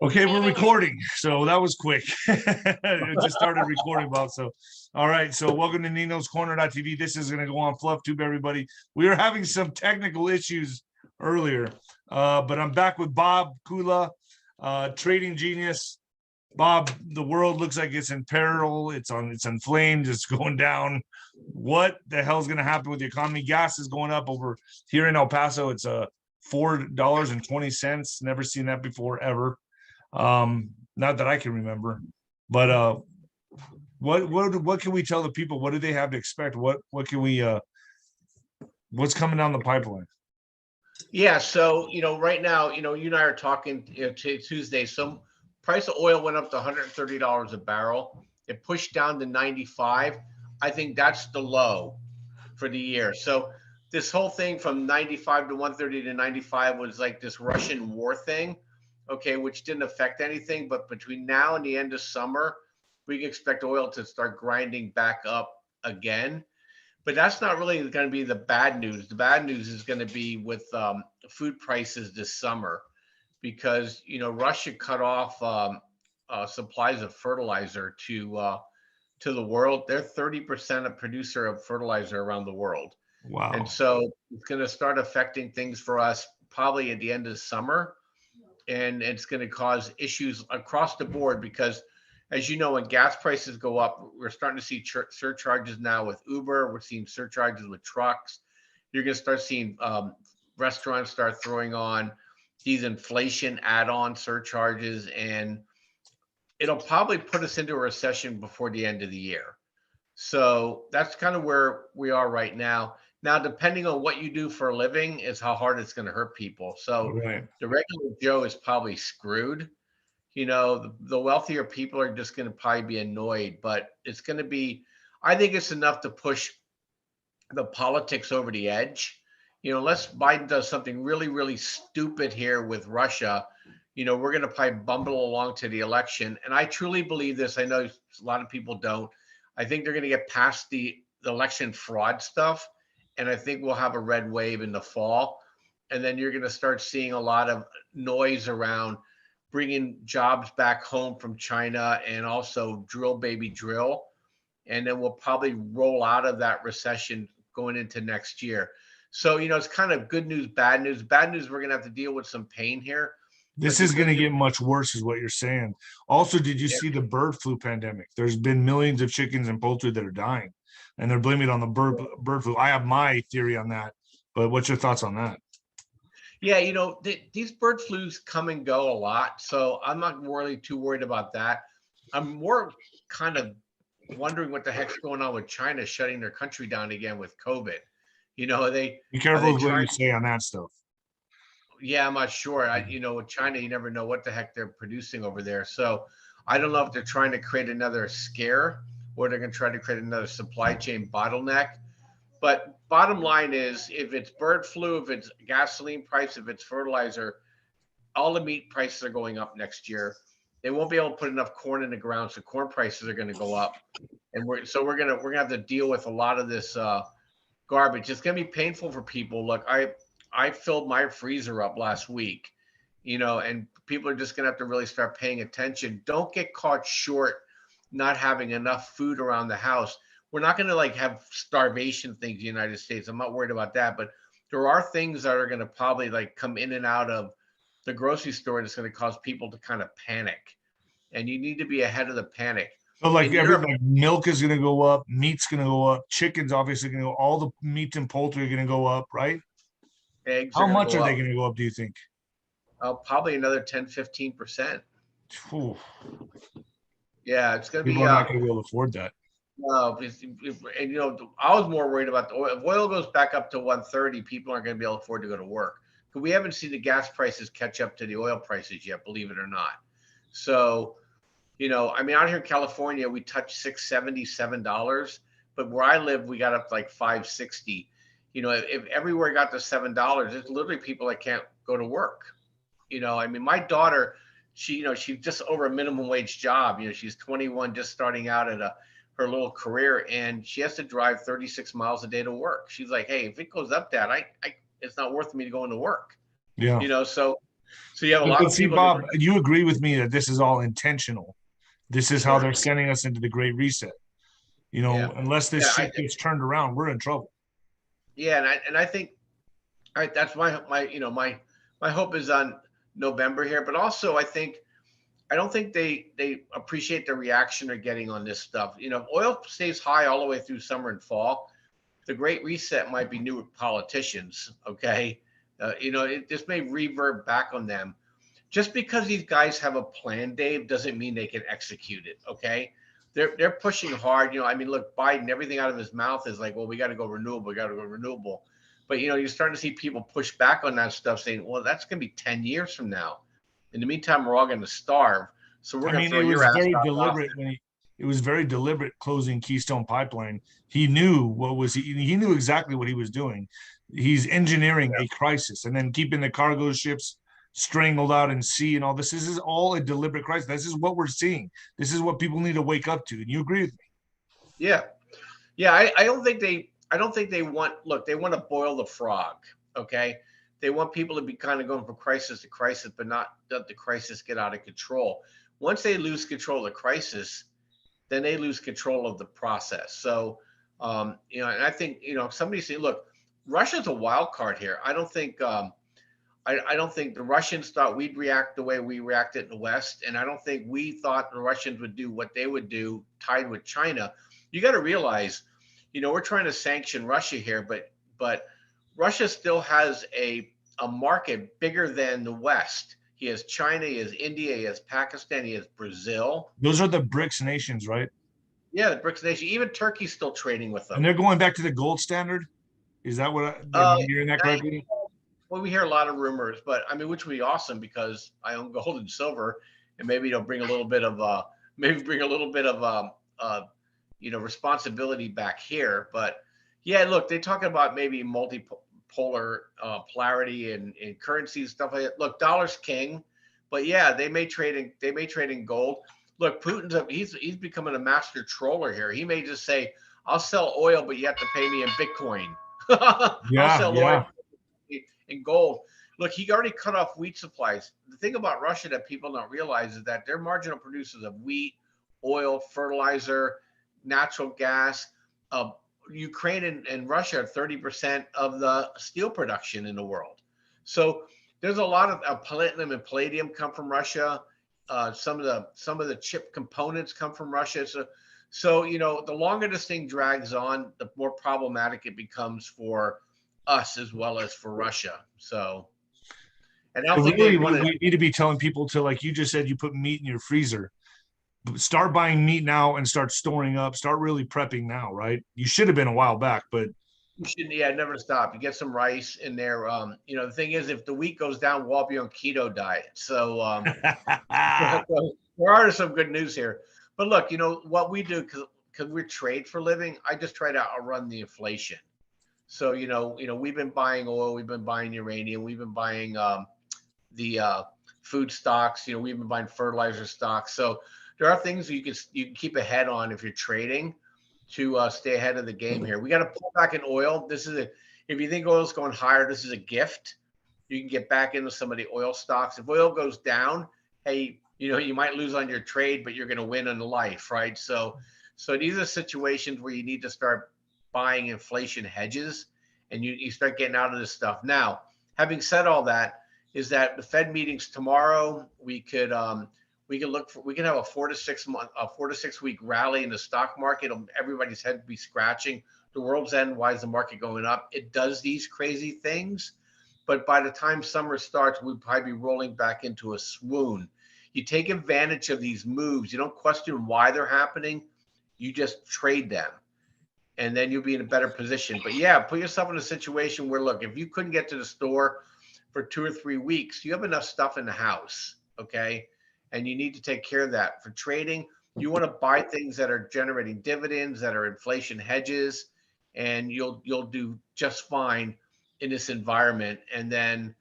Okay, we're recording. So that was quick. It just started recording about. So, all right. So, welcome to Nino's Corner.tv. This is going to go on FluffTube, everybody. We were having some technical issues earlier, but I'm back with Bob Kula, trading genius. Bob, the world looks like it's in peril. It's in flames. It's going down. What the hell is going to happen with the economy? Gas is going up over here in El Paso. It's $4.20. Never seen that before ever. Not that I can remember, but what can we tell the people? What do they have to expect? What can we what's coming down the pipeline? Yeah, so right now, you and I are talking Tuesday. So price of oil went up to $130 a barrel. It pushed down to 95. I think that's the low for the year. So this whole thing from 95 to 130 to 95 was like this Russian war thing, okay, which didn't affect anything. But between now and the end of summer, we can expect oil to start grinding back up again. But that's not really going to be the bad news. The bad news is going to be with food prices this summer, because Russia cut off supplies of fertilizer to the world. They're 30% of producer of fertilizer around the world. Wow. And so it's going to start affecting things for us probably at the end of the summer. And it's going to cause issues across the board because, as you know, when gas prices go up, we're starting to see surcharges now with Uber. We're seeing surcharges with trucks. You're going to start seeing restaurants start throwing on these inflation add-on surcharges, and it'll probably put us into a recession before the end of the year. So that's kind of where we are right now. Now, depending on what you do for a living is how hard it's going to hurt people. So Right. The regular Joe is probably screwed. The wealthier people are just going to probably be annoyed, but it's going to be, I think it's enough to push the politics over the edge. Unless Biden does something really, really stupid here with Russia, we're going to probably bumble along to the election. And I truly believe this. I know a lot of people don't. I think they're going to get past the election fraud stuff. And I think we'll have a red wave in the fall. And then you're going to start seeing a lot of noise around bringing jobs back home from China and also drill, baby, drill. And then we'll probably roll out of that recession going into next year. So, it's kind of good news, bad news. Bad news, we're going to have to deal with some pain here. This is going to get much worse, is what you're saying. Also, did you see the bird flu pandemic? There's been millions of chickens and poultry that are dying, and they're blaming it on the bird flu. I have my theory on that, but what's your thoughts on that? Yeah, these bird flus come and go a lot, so I'm not really too worried about that. I'm more kind of wondering what the heck's going on with China shutting their country down again with COVID. Be careful with what you say on that stuff. Yeah, I'm not sure. With China, you never know what the heck they're producing over there. So I don't know if they're trying to create another scare or they're going to try to create another supply chain bottleneck. But bottom line is, if it's bird flu, if it's gasoline price, if it's fertilizer, all the meat prices are going up next year. They won't be able to put enough corn in the ground, so corn prices are going to go up, and we're gonna have to deal with a lot of this garbage. It's going to be painful for people. Look, I filled my freezer up last week, and people are just going to have to really start paying attention. Don't get caught short not having enough food around the house. We're not going to have starvation things in the United States. I'm not worried about that, but there are things that are going to probably come in and out of the grocery store, and it's going to cause people to kind of panic, and you need to be ahead of the panic. So milk is going to go up, meat's going to go up, chicken's obviously going to go, all the meat and poultry are going to go up, right? Eggs How much are they going to go up, do you think? Probably another 10-15%. Yeah, it's going to be. People are not going to be able to afford that. No, and I was more worried about the oil. If oil goes back up to 130, people aren't going to be able to afford to go to work. Because we haven't seen the gas prices catch up to the oil prices yet, believe it or not. So, out here in California, we touched $6.77, but where I live, we got up to $5.60. If everywhere got to $7, it's literally people that can't go to work. My daughter, she's just over a minimum wage job. She's 21, just starting out at her little career, and she has to drive 36 miles a day to work. She's like, hey, if it goes up that, it's not worth me to go into work. Yeah. So So you have a lot But of see, people that, Bob, you agree with me that this is all intentional. This is how sure, they're sending us into the Great Reset. You yeah, know, unless this yeah, shit gets turned around, we're in trouble. yeah, and I think, all right, that's my my hope is on November here, but also I don't think they appreciate the reaction they're getting on this stuff. You know, if oil stays high all the way through summer and fall, the Great Reset might be new politicians. Okay, this may revert back on them. Just because these guys have a plan, Dave, doesn't mean they can execute it. Okay, they're pushing hard. You know, I mean, look, Biden, everything out of his mouth is like, well, we got to go renewable, we got to go renewable. But you're starting to see people push back on that stuff, saying, well, that's going to be 10 years from now. In the meantime, we're all going to starve. So we're I going to mean, throw your ass out. it was very deliberate closing Keystone Pipeline. He knew he knew exactly what he was doing. He's engineering a crisis and then keeping the cargo ships strangled out in sea and all this. This is all a deliberate crisis. This is what we're seeing. This is what people need to wake up to. And you agree with me? Yeah, yeah. I don't think they want. Look, they want to boil the frog. Okay, they want people to be kind of going from crisis to crisis, but not let the crisis get out of control. Once they lose control of the crisis, then they lose control of the process. So, and I think somebody say, look, Russia's a wild card here. I don't think the Russians thought we'd react the way we reacted in the West, and I don't think we thought the Russians would do what they would do tied with China. You got to realize, we're trying to sanction Russia here, but Russia still has a market bigger than the West. He has China, he has India, he has Pakistan, he has Brazil. Those are the BRICS nations, right? Yeah, the BRICS nation. Even Turkey's still trading with And them. they're going back to the gold standard. Is that am Uh, I hearing that I, correctly? well, we hear a lot of rumors, but I mean, which would be awesome because I own gold and silver, and maybe it'll bring a little bit of responsibility back here. But yeah, look, they talk about maybe multipolar polarity and currency and stuff like that. Look, dollar's king, but yeah, they may trade in gold. Look, he's becoming a master troller here. He may just say, "I'll sell oil, but you have to pay me in Bitcoin." I'll Yeah, sell oil yeah. in gold. Look, he already cut off wheat supplies. The thing about Russia that people don't realize is that they're marginal producers of wheat, oil, fertilizer, natural gas. Uh, Ukraine and Russia are 30% of the steel production in the world. So there's a lot of platinum and palladium come from Russia. Some of the chip components come from Russia. So the longer this thing drags on, the more problematic it becomes for us as well as for Russia. So, and I So don't think they really, want to. we need to be telling people to, like you just said, you put meat in your freezer. Start buying meat now and start storing up. Start really prepping now, right? You should have been a while back, but You shouldn't, yeah, never stop. You get some rice in there. The thing is, if the wheat goes down, we'll all be on keto diet. So, there are some good news here. But look, what we do because we trade for a living. I just try to outrun the inflation. So, we've been buying oil, we've been buying uranium, we've been buying the food stocks. We've been buying fertilizer stocks. So there are things you can keep ahead on if you're trading to stay ahead of the game here. We got to pull back in oil. If you think oil's going higher, this is a gift. You can get back into some of the oil stocks. If oil goes down, hey, you might lose on your trade, but you're going to win in life, right? So these are situations where you need to start buying inflation hedges, and you start getting out of this stuff. Now, having said all that, is that the Fed meetings tomorrow, we could have a 4 to 6 week rally in the stock market. Everybody's head be scratching. The world's end. Why is the market going up? It does these crazy things, but by the time summer starts, we'll probably be rolling back into a swoon. You take advantage of these moves. You don't question why they're happening. You just trade them, and then you'll be in a better position. But yeah, put yourself in a situation where, look, if you couldn't get to the store for 2 or 3 weeks, you have enough stuff in the house, okay? And you need to take care of that. For trading, you want to buy things that are generating dividends, that are inflation hedges, and you'll do just fine in this environment. And then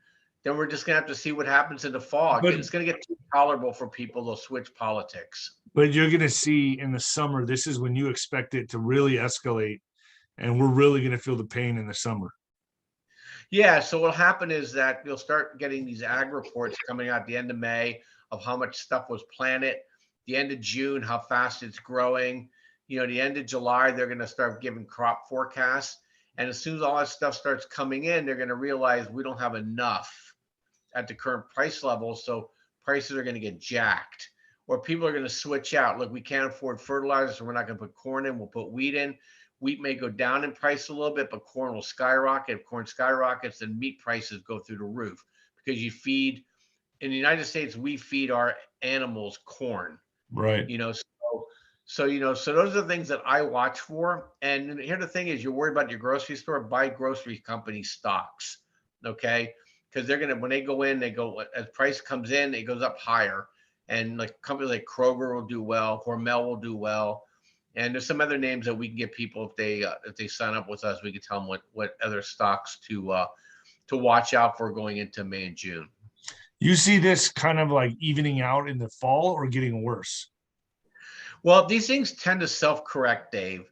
we're just gonna have to see what happens in the fall. but It's gonna get too tolerable for people. They'll switch politics. but you're gonna see in the summer. This is when you expect it to really escalate, and we're really gonna feel the pain in the summer. Yeah, so what'll happen is that you'll start getting these ag reports coming out the end of May of how much stuff was planted, the end of June, how fast it's growing. The end of July, they're going to start giving crop forecasts. And as soon as all that stuff starts coming in, they're going to realize we don't have enough at the current price level. So prices are going to get jacked, or people are going to switch out. Look, we can't afford fertilizer, so we're not going to put corn in. We'll put wheat in. Wheat may go down in price a little bit, but corn will skyrocket. If corn skyrockets, then meat prices go through the roof because you feed in the United States, we feed our animals corn. Right. So those are the things that I watch for. And here the thing is, you're worried about your grocery store, buy grocery company stocks, okay? Because they're gonna when they go in, they go as price comes in, it goes up higher. And like companies like Kroger will do well, Hormel will do well, and there's some other names that we can get people if they sign up with us, we can tell them what other stocks to watch out for going into May and June. You see this kind of like evening out in the fall or getting worse? Well, these things tend to self-correct, Dave.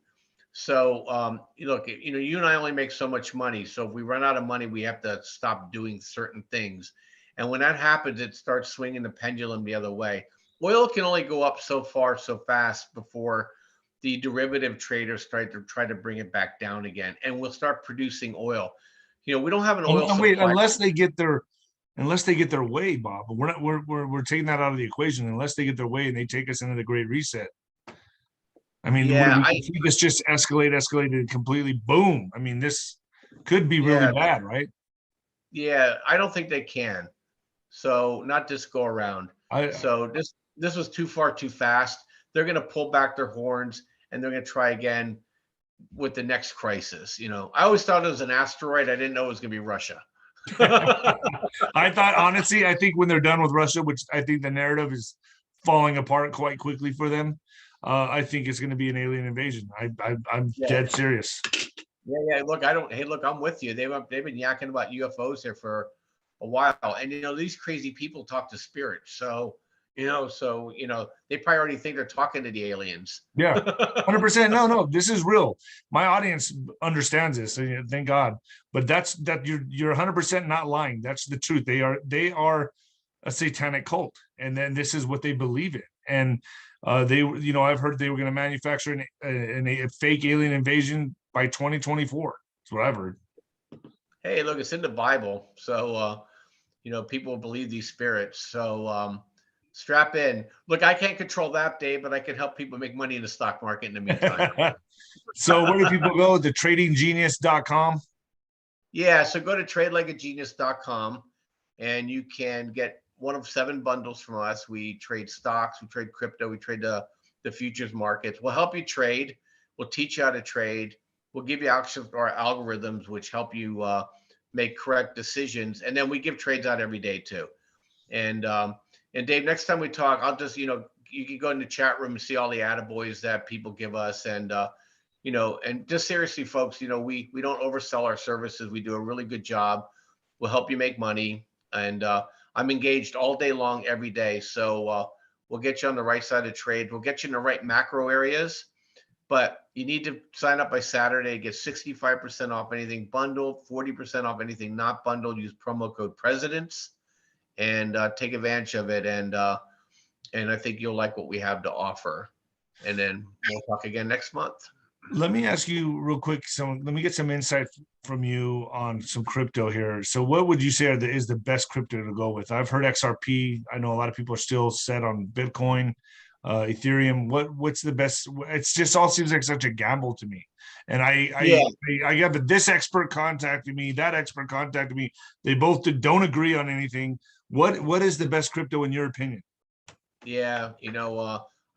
So, look, you and I only make so much money. So if we run out of money, we have to stop doing certain things. And when that happens, it starts swinging the pendulum the other way. Oil can only go up so far, so fast before the derivative traders try to bring it back down again. And we'll start producing oil. We don't have an oil And wait, supply. unless they get their way, Bob. But we're taking that out of the equation. Unless they get their way and they take us into the Great Reset. I mean, Yeah, we see this just escalated and completely boom. I mean, this could be really bad, right? yeah, I don't think they can. So not this go around. I So this was too far too fast. They're going to pull back their horns and they're going to try again with the next crisis. I always thought it was an asteroid. I didn't know it was going to be Russia. I thought honestly, I think when they're done with Russia, which I think the narrative is falling apart quite quickly for them, I think it's going to be an alien invasion. I'm Yeah. dead serious. Yeah. Look, Hey, look, I'm with you. They've been yakking about UFOs here for a while, and these crazy people talk to spirits. So they probably already think they're talking to the aliens. Yeah, 100%. No, this is real. My audience understands this, and thank God. But you're 100% not lying. That's the truth. They are a satanic cult, and then this is what they believe in. And I've heard they were going to manufacture a fake alien invasion by 2024. That's what I've heard. Hey, look, it's in the Bible, so people believe these spirits. So strap in. Look, I can't control that, Dave, but I can help people make money in the stock market in the meantime. So where do people go? The tradinggenius.com. Yeah, so go to tradelikeagenius.com and you can get one of 7 bundles from us. We trade stocks, we trade crypto, we trade the futures markets. We'll help you trade. We'll teach you how to trade. We'll give you access to our algorithms, which help you make correct decisions. And then we give trades out every day too. And Dave, next time we talk, I'll just, you can go in the chat room and see all the attaboys that people give us. And, and just seriously, folks, we don't oversell our services. We do a really good job. We'll help you make money. And I'm engaged all day long, every day. So we'll get you on the right side of trade. We'll get you in the right macro areas. But you need to sign up by Saturday, get 65% off anything bundled, 40% off anything not bundled. Use promo code presidents and take advantage of it. And I think you'll like what we have to offer. And then we'll talk again next month. Let me ask you real quick. Let me get some insight from you on some crypto here. So what would you say is the best crypto to go with? I've heard XRP. I know a lot of people are still set on Bitcoin, Ethereum. What's the best? It's just all seems like such a gamble to me. And I got this expert contacted me, that expert contacted me. They both don't agree on anything. What is the best crypto in your opinion? Yeah,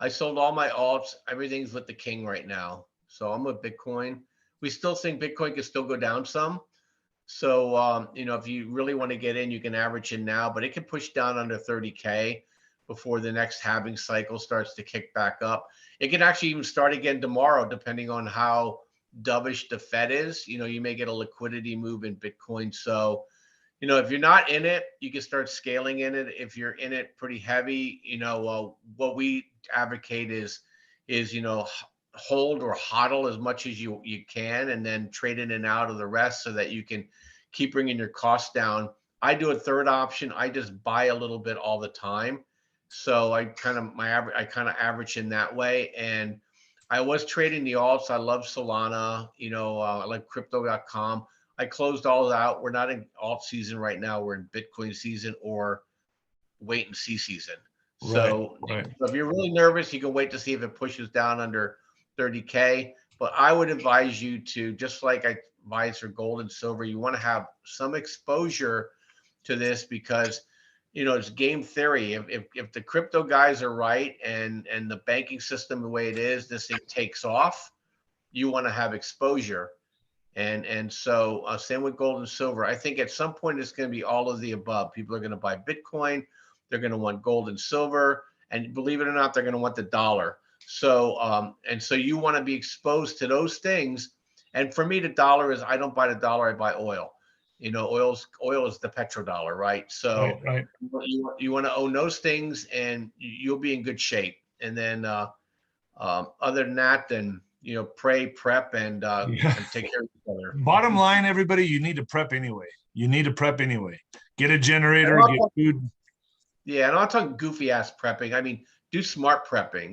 I sold all my alts. Everything's with the king right now. So I'm with Bitcoin. We still think Bitcoin can still go down some. So, if you really want to get in, you can average in now, but it can push down under 30K before the next halving cycle starts to kick back up. It can actually even start again tomorrow, depending on how dovish the Fed is. You may get a liquidity move in Bitcoin. So, if you're not in it, you can start scaling in it. If you're in it pretty heavy, what we advocate is hold or hodl as much as you can, and then trade in and out of the rest so that you can keep bringing your costs down. I do a third option. I just buy a little bit all the time. So I kind of average in that way. And I was trading the alts. I love Solana, I like crypto.com. I closed all out. We're not in alt season right now. We're in Bitcoin season or wait and see season. So, right. if you're really nervous, you can wait to see if it pushes down under 30K. But I would advise you to, just like I advise for gold and silver, you want to have some exposure to this because it's game theory. If the crypto guys are right and the banking system the way it is, this thing takes off, you want to have exposure. And so same with gold and silver. I think at some point it's going to be all of the above. People are going to buy Bitcoin, they're going to want gold and silver, and believe it or not, they're going to want the dollar. So so you want to be exposed to those things. And for me, the dollar is, I don't buy the dollar, I buy oil. Oil is the petrodollar, right? So right. you want to own those things, and you'll be in good shape. And then other than that, then pray, prep, and take care of each other. Bottom line, everybody, you need to prep anyway. Get a generator, get food. Yeah, and I'm not talking goofy ass prepping. I mean, do smart prepping.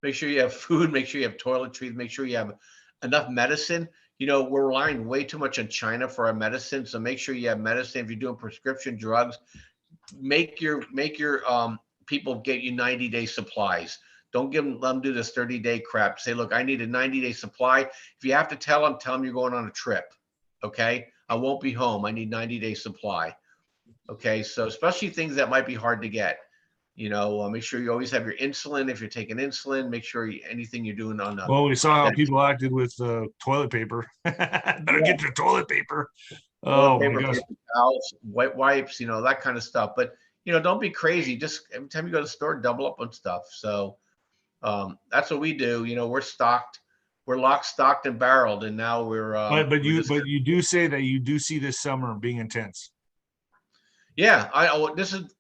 Make sure you have food, make sure you have toiletries, make sure you have enough medicine. We're relying way too much on China for our medicine, so make sure you have medicine. If you're doing prescription drugs, make your people get you 90-day supplies. Don't let them do this 30-day crap. Say, look, I need a 90-day supply. If you have to tell them you're going on a trip. Okay, I won't be home. I need 90-day supply. Okay, so especially things that might be hard to get. Make sure you always have your insulin. If you're taking insulin, make sure anything you're doing on. Well, we saw how people acted with toilet paper. Better get your toilet paper. Oh my gosh. Paper towels, wet wipes, that kind of stuff. But don't be crazy. Just every time you go to the store, double up on stuff. So that's what we do. We're stocked. We're locked, stocked, and barreled, and now we're. But you do say that you do see this summer being intense. Yeah, this is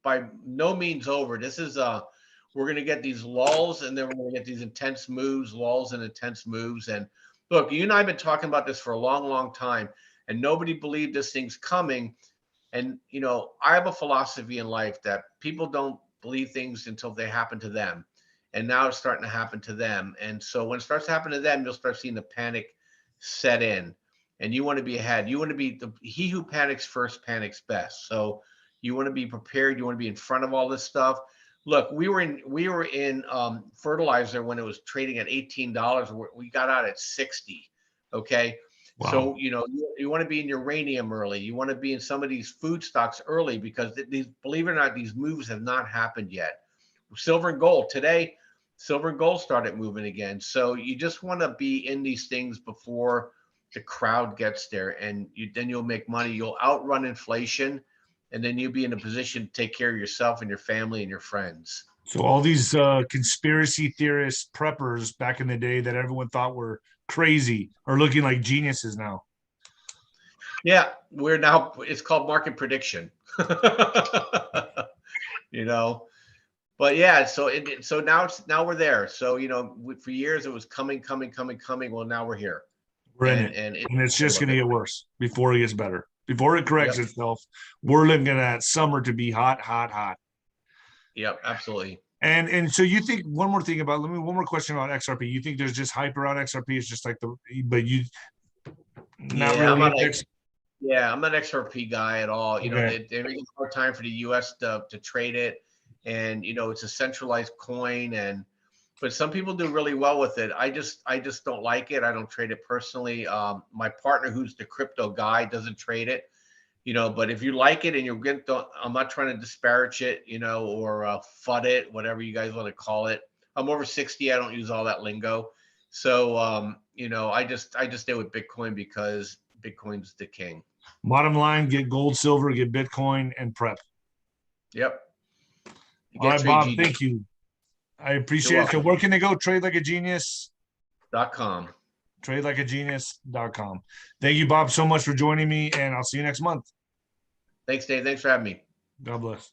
by no means over. This is we're going to get these lulls, and then we're going to get these intense moves, lulls and intense moves. And look, you and I have been talking about this for a long, long time, and nobody believed this thing's coming. And I have a philosophy in life that people don't believe things until they happen to them. And now it's starting to happen to them. And so when it starts happening to them, you'll start seeing the panic set in. And you want to be ahead. You want to be he who panics first panics best. So you want to be prepared. You want to be in front of all this stuff. Look, we were in fertilizer when it was trading at $18. We got out at 60. Okay. Wow. So you want to be in uranium early. You want to be in some of these food stocks early because these, believe it or not, these moves have not happened yet. Silver and gold today. Silver and gold started moving again. So you just want to be in these things before the crowd gets there, and then you'll make money. You'll outrun inflation, and then you'll be in a position to take care of yourself and your family and your friends. So all these conspiracy theorists, preppers back in the day that everyone thought were crazy are looking like geniuses now. Yeah, it's called market prediction. But yeah, so now we're there. So for years it was coming. Well, now we're here. We're in it, and it's just going to get worse before it gets better. Before it corrects itself, we're looking at summer to be hot. Yep, absolutely. And so you think one more question about XRP. You think there's just hype around XRP? It's just like I'm not an XRP guy at all. They're making a hard time for the US to trade it, and it's a centralized coin, but some people do really well with it. I just don't like it. I don't trade it personally. My partner, who's the crypto guy, doesn't trade it. But if you like it and I'm not trying to disparage it, or FUD it, whatever you guys want to call it. I'm over 60. I don't use all that lingo. So, I just stay with Bitcoin because Bitcoin's the king. Bottom line, get gold, silver, get Bitcoin, and prep. Yep. All right, Bob, thank you. I appreciate it. So where can they go? TradeLikeAGenius.com. TradeLikeAGenius.com. Thank you, Bob, so much for joining me, and I'll see you next month. Thanks, Dave. Thanks for having me. God bless.